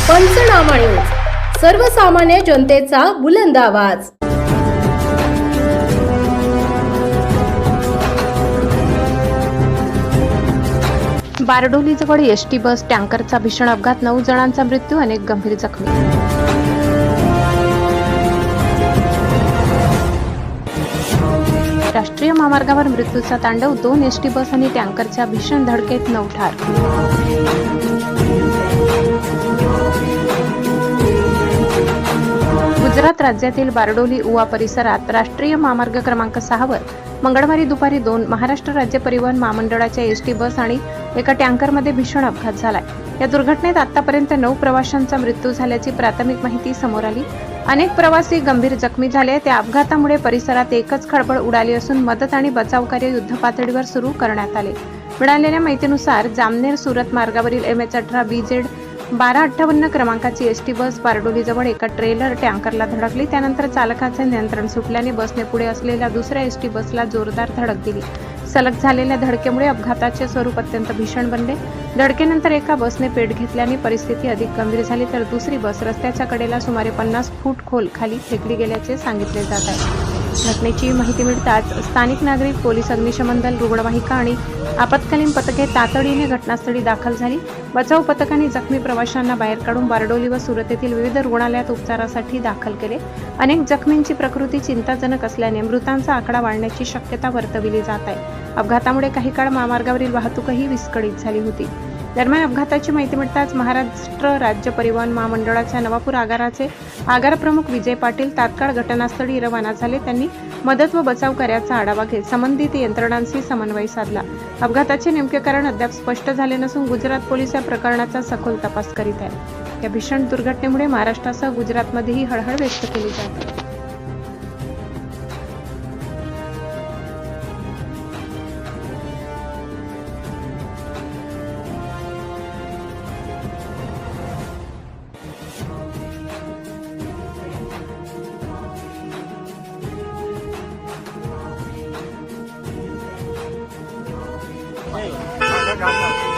पंचनामा न्यूज, सर्वसामान्य जनतेचा बुलंद आवाज। बारडोलीजवळ एसटी बस टँकरचा भीषण अपघात, 9 जणांचा मृत्यू, अनेक गंभीर जखमी। राष्ट्रीय महामार्गावर मृत्यूचा तांडव, 2 एसटी बस आणि टँकरच्या भीषण धडकेत 9 ठार। गुजरात राज्यातील बारडोली उवा परिसरात राष्ट्रीय महामार्ग क्रमांक 6 वर मंगळवारी दुपारी 2 महाराष्ट्र राज्य परिवहन महामंडळाच्या एसटी बस आणि एका टँकरमध्ये भीषण अपघात झालाय। या दुर्घटनेत आतापर्यंत 9 प्रवाशांचा मृत्यू झाल्याची प्राथमिक माहिती समोर आली। अनेक प्रवासी गंभीर जखमी झाले। त्या अपघातामुळे परिसरात एकच खळबळ उडाली असून मदत आणि बचाव कार्य युद्धपातळीवर सुरू करण्यात आले। मिळालेल्या माहितीनुसार जामनेर सुरत मार्गावरील MH18 BZ 1258 क्रमांकाची एसटी बस बारडोलीजवळ एका ट्रेलर टँकरला धडकली। त्यानंतर चालकाचे नियंत्रण सुटल्याने बसने पुढे असलेल्या दुसऱ्या एसटी बसला जोरदार धडक दिली। सलग झालेल्या धडकेमुळे अपघाताचे स्वरूप अत्यंत भीषण बनले। धडकेनंतर एका बसने पेट घेतल्याने परिस्थिती अधिक गंभीर झाली, तर दुसरी बस रस्त्याच्या कडेला सुमारे 50 फूट खोल खाली फेकली गेल्याचे सांगितले जात आहे। घटनेची माहिती मिळताच स्थानिक नागरिक, पोलीस, अग्निशमन दल, रुग्णवाहिका आणि आपत्कालीन पथके तातडीने घटनास्थळी दाखल झाली। बचाव पथकाने जखमी प्रवाशांना बाहेर काढून बारडोली व सुरत येथील विविध रुग्णालयात उपचारासाठी दाखल केले। अनेक जखमींची प्रकृती चिंताजनक असल्याने मृतांचा आकडा वाढण्याची शक्यता वर्तविली जात आहे। अपघातामुळे काही काळ महामार्गावरील वाहतूकही विस्कळीत झाली होती। दरम्यान अपघाताची माहिती मिळताच महाराष्ट्र राज्य परिवहन महामंडळाच्या नवापूर आगाराचे आगार प्रमुख विजय पाटील तात्काळ घटनास्थळी रवाना झाले। त्यांनी मदत व बचाव कार्याचा आढावा घेत संबंधित यंत्रणांशी समन्वय साधला। अपघाताचे नेमके कारण अद्याप स्पष्ट झाले नसून गुजरात पोलीस या प्रकरणाचा सखोल तपास करीत आहेत। या भीषण दुर्घटनेमुळे महाराष्ट्रासह गुजरातमध्येही हळहळ व्यक्त केली जाते। Hey,